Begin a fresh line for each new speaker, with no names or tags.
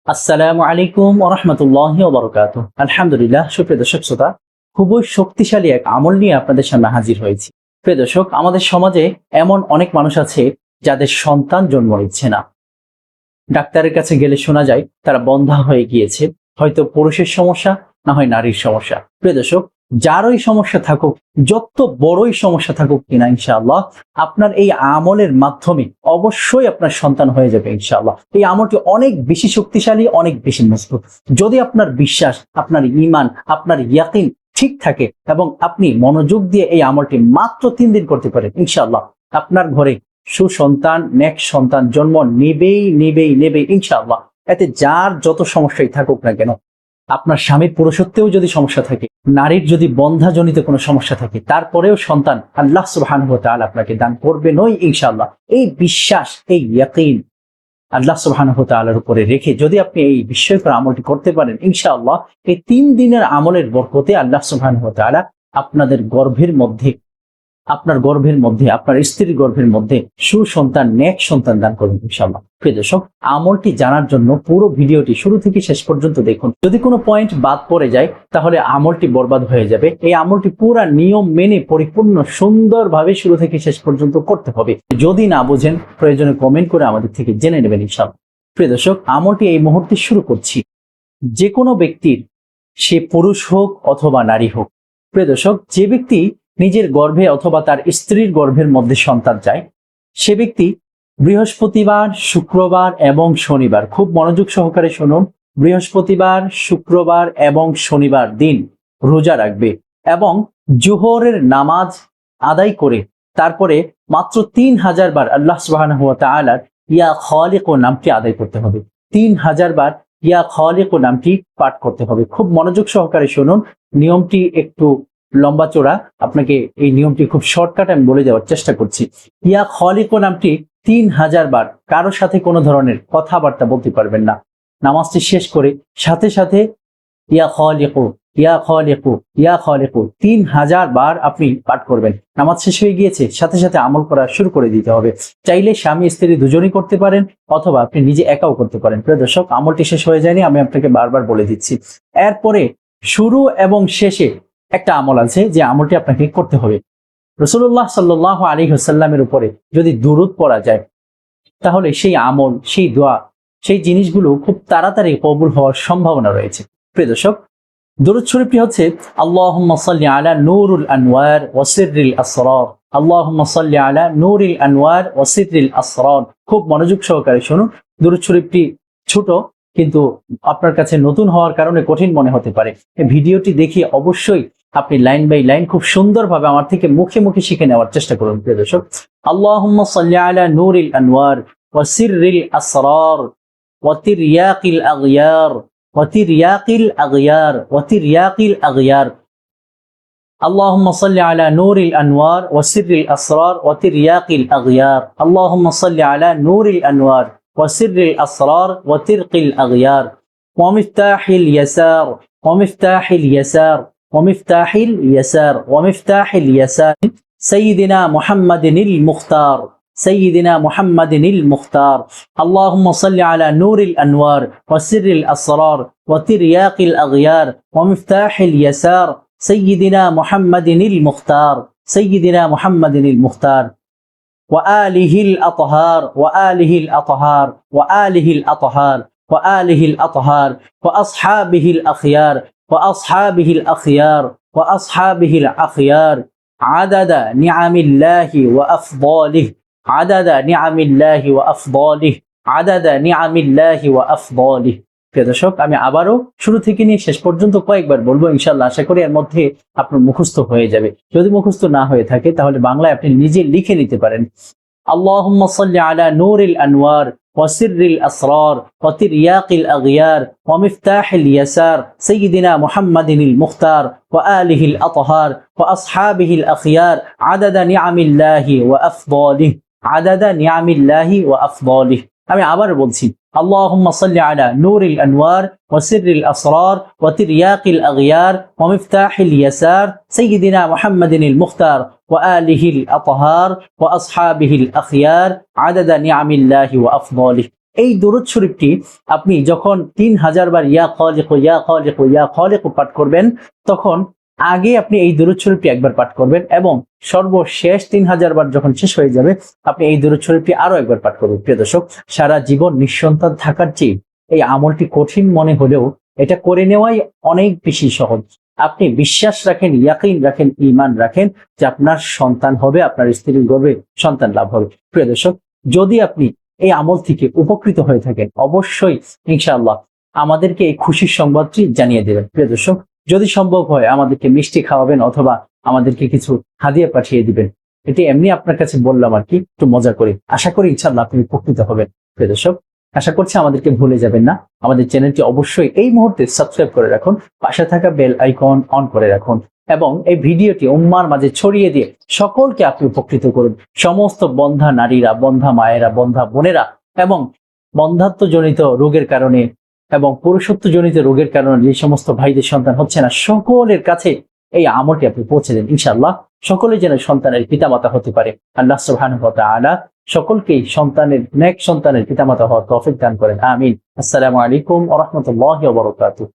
আসসালামু আলাইকুম ওয়া রাহমাতুল্লাহি ওয়া বারাকাতুহু। আলহামদুলিল্লাহ, সুপ্রিয় দর্শক শ্রোতা, খুবই শক্তিশালী এক আমল নিয়ে আপনাদের সামনে হাজির হয়েছি। প্রিয় দর্শক, আমাদের সমাজে এমন অনেক মানুষ আছে যাদের সন্তান জন্ম নিচ্ছে না। ডাক্তারের কাছে গেলে শোনা যায় তারা বন্ধ্যা হয়ে গিয়েছে, হয়তো পুরুষের সমস্যা, না হয় নারীর সমস্যা। প্রিয় দর্শক, যারই সমস্যা থাকুক, যত বড়ই সমস্যা থাকুক কিনা, ইনশাআল্লাহ আপনার এই আমলের মাধ্যমে অবশ্যই আপনার সন্তান হয়ে যাবে ইনশাআল্লাহ। এই আমলটি অনেক বেশি শক্তিশালী, অনেক বেশি মজবুত। যদি আপনার বিশ্বাস, আপনার ঈমান, আপনার ইয়াকিন ঠিক থাকে এবং আপনি মনোযোগ দিয়ে এই আমলটি মাত্র 3 দিন করতে পারেন, ইনশাআল্লাহ আপনার ঘরে সুসন্তান, নেক সন্তান জন্ম নেবেই ইনশাআল্লাহ। এতে যার যত সমস্যাই থাকুক না কেন, আপনার স্বামীর পুরুষত্বেও যদি সমস্যা থাকে, নারীর যদি বন্ধ্যাজনিত কোনো সমস্যা থাকে, তারপরেও সন্তান আল্লাহ সুবহানাহু ওয়া তাআলা আপনাকে দান করবেনই ইনশাআল্লাহ। এই বিশ্বাস, এই ইয়াকিন আল্লাহ সুবহানাহু ওয়া তাআলার উপরে রেখে যদি আপনি এই বিস্ময়কর আমলটি করতে পারেন, ইনশাআল্লাহ এই 3 দিনের আমলের বরকতে আল্লাহ সুবহানাহু ওয়া তাআলা আপনাদের গর্ভের মধ্যে, আপনার গর্ভের মধ্যে, আপনার স্ত্রীর গর্ভের মধ্যে সুসন্তান, নেক সন্তান দান করবেন ইনশাআল্লাহ। প্রিয় দর্শক, আমলটি জানার জন্য পুরো ভিডিওটি শুরু থেকে শেষ পর্যন্ত দেখুন। যদি কোনো পয়েন্ট বাদ পড়ে যায় তাহলে আমলটি বরবাদ হয়ে যাবে। এই আমলটি পুরো নিয়ম মেনে পরিপূর্ণ সুন্দরভাবে শুরু থেকে শেষ পর্যন্ত করতে হবে। যদি না বুঝেন, প্রয়োজনে কমেন্ট করে আমাদের থেকে জেনে নেবেন ইনশাআল্লাহ। প্রিয় দর্শক, আমলটি এই মুহূর্তে শুরু করছি। যে কোনো ব্যক্তির, সে পুরুষ হোক অথবা নারী হোক, প্রিয় দর্শক, যে ব্যক্তি নিজের গর্ভে অথবা তার স্ত্রীর গর্ভের মধ্যে সন্তান চায়, সে ব্যক্তি বৃহস্পতিবার, শুক্রবার এবং শনিবার, খুব মনোযোগ সহকারে শুনুন, বৃহস্পতিবার, শুক্রবার এবং শনিবার দিন রোজা রাখবে এবং জোহরের নামাজ আদায় করে তারপরে মাত্র 3000 বার আল্লাহ সুবহানাহু ওয়া তাআলার ইয়া খালিক নামটি আদায় করতে হবে। 3000 বার ইয়া খালিক নামটি পাঠ করতে হবে। খুব মনোযোগ সহকারে শুনুন, নিয়মটি একটু লম্বা চোরা, আপনাকে এই নিয়মটি খুব শর্টকাট আমি বলে দেওয়ার চেষ্টা করছি। ইয়া খালিক নামটি 3000 বার, কারোর সাথে কোনো ধরনের কথাবার্তা বলতে পারবেন না। নামাজটি শেষ করে সাথে সাথে ইয়া খালিকু, ইয়া খালিকু, ইয়া খালিকু 3000 বার আপনি পাঠ করবেন। নামাজ শেষ হয়ে গিয়েছে, সাথে সাথে আমল করা শুরু করে দিতে হবে। চাইলে স্বামী স্ত্রী দুজনেই করতে পারেন অথবা আপনি নিজে একাও করতে পারেন। প্রিয় দর্শক, আমলটি শেষ হয়ে যায়নি, আমি আপনাকে বারবার বলে দিচ্ছি। এরপরে শুরু এবং শেষে একটা আমল আছে যে আমলটি আপনাকে করতে হবে। রাসূলুল্লাহ সাল্লাল্লাহু আলাইহি ওয়াসাল্লামের উপরে যদি দুরূদ পড়া যায়, তাহলে সেই আমল, সেই দোয়া, সেই জিনিসগুলো খুব তাড়াতাড়ি কবুল হওয়ার সম্ভাবনা রয়েছে। প্রিয় দর্শক, দুরূদ শরীফটি হচ্ছে আল্লাহুম্মা সাল্লি আলা নূরুল আনওয়ার ওয়া সিররিল আসরার, আল্লাহুম্মা সাল্লি আলা নূরিল আনওয়ার ওয়া সিররিল আসরার। খুব মনোযোগ সহকারে শুনুন। দুরূদ শরীফটি ছোট, কিন্তু আপনার কাছে নতুন হওয়ার কারণে কঠিন মনে হতে পারে। এই ভিডিওটি দেখে অবশ্যই আপনি লাইন বাই লাইন খুব সুন্দরভাবে আমার থেকে মুখে মুখে শিখে নেওয়ার চেষ্টা করুন। প্রিয় দর্শক, আল্লাহুম্মা সাল্লি আলা নূরিল আনওয়ার ওয়া সিররিল আসরার ওয়া তিরয়াকিল আগয়ার ওয়া তিরয়াকিল আগয়ার ওয়া তিরয়াকিল আগয়ার। اللهم صل على نور الأنوار وسر الأسرار وترياق الأغيار. اللهم صل على نور الأنوار وسر الأسرار وترق الأغيار. ومفتاح اليسار ومفتاح اليسار ومفتاح اليسار ومفتاح اليسار سيدنا محمد المختار، سيدنا محمد المختار. اللهم صل على نور الأنوار وسر الأسرار وترياق الأغيار ومفتاح اليسار سيدنا محمد المختار، سيدنا محمد المختار. وآله الأطهار وآله الأطهار وآله الأطهار وآله الأطهار وأصحابه الأخيار وأصحابه الأخيار وأصحابه الأخيار عدد نعم الله وأفضاله، عدد نعم الله وأفضاله، عدد نعم الله وأفضاله. প্রিয় দর্শক, আমি আবারও শুরু থেকে নিয়ে শেষ পর্যন্ত কয়েকবার বলবো, ইনশাআল্লাহ আশা করি এর মধ্যে আপনার মুখস্থ হয়ে যাবে। যদি মুখস্থ না হয়ে থাকে তাহলে বাংলায় আপনি নিজে লিখে নিতে পারেন। আল্লাহুম্মা সাল্লি আলা নূরিল আনওয়ার ওয়া সিররিল আসরার ওয়া তিরয়াকিল আগয়ার ওয়া মিফতাহিল ইয়াসার সাইয়্যিদিনা মুহাম্মাদিনিল মুখতার ওয়া আলিহিল আতহার ওয়া আসহাবিহিল আখিয়ার আদাদা নিআমিল্লাহি ওয়া আফদালিহি, আদাদা নিআমিল্লাহি ওয়া আফদালিহি। আমি আবার বলছি, اللهم صل على نور الأنوار وسر الأسرار وترياق الأغيار ومفتاح اليسار سيدنا محمد المختار وآله الأطهار وأصحابه الأخيار عدد نعم الله وأفضاله. এই দরুদ শরীফটি আপনি যখন 3000 বার ইয়া খালিকু ইয়া খালিকু ইয়া খালিকু পাঠ করবেন, তখন আগে আপনি এই দরুদ শরীফটি একবার পাঠ করবেন এবং সর্বশেষ 3000 বার যখন শেষ হয়ে যাবে আপনি এই দরুদ শরীফটি আরো একবার পাঠ করবেন। প্রিয় দর্শক, সারা জীবন নিঃসন্তান থাকার চেয়ে এই আমলটি কঠিন মনে হলেও এটা করে নেওয়াই অনেক বেশি সহজ। আপনি বিশ্বাস রাখেন, ইয়াকিন রাখেন, ঈমান রাখেন যে আপনার সন্তান হবে, আপনার স্ত্রীর গর্ভে সন্তান লাভ হবে। প্রিয় দর্শক, যদি আপনি এই আমল থেকে উপকৃত হয়ে থাকেন, অবশ্যই ইনশাআল্লাহ আমাদেরকে এই খুশির সংবাদটি জানিয়ে দেবেন। প্রিয় দর্শক, যদি সম্ভব হয় আমাদেরকে মিষ্টি খাওয়াবেন অথবা আমাদেরকে কিছু হাদিয়া পাঠিয়ে দিবেন। এটি এমনি আপনার কাছে বললাম আর কি, একটু মজা করে। আশা করি ইনশাআল্লাহ আপনি উপকৃত হবেন। প্রিয় দর্শক, আশা করছি আমাদেরকে ভুলে যাবেন না। আমাদের চ্যানেলটি অবশ্যই এই মুহূর্তে সাবস্ক্রাইব করে রাখুন, পাশে থাকা বেল আইকন অন করে রাখুন এবং এই ভিডিওটি উম্মার মাঝে ছড়িয়ে দিয়ে সকলকে আপনি উপকৃত করুন। সমস্ত বন্ধা নারীরা, বন্ধা মায়েরা, বন্ধা বোনেরা এবং বন্ধাত্বজনিত রোগের কারণে এবং পুরুষত্বজনিত রোগের কারণে যে সমস্ত ভাইদের সন্তান হচ্ছে না, সকলের কাছে এই আমলটি আপনি পৌঁছে দেন। ইনশাআল্লাহ সকলে যেন সন্তানের পিতামাতা হতে পারে। আল্লাহ সুবহানাহু ওয়া তাআলা সকলকেই নেক সন্তানের পিতামাতা হওয়ার তৌফিক দান করেন। আমিন। আসসালামু আলাইকুম ওয়া রাহমাতুল্লাহি ওয়া বারাকাতুহু।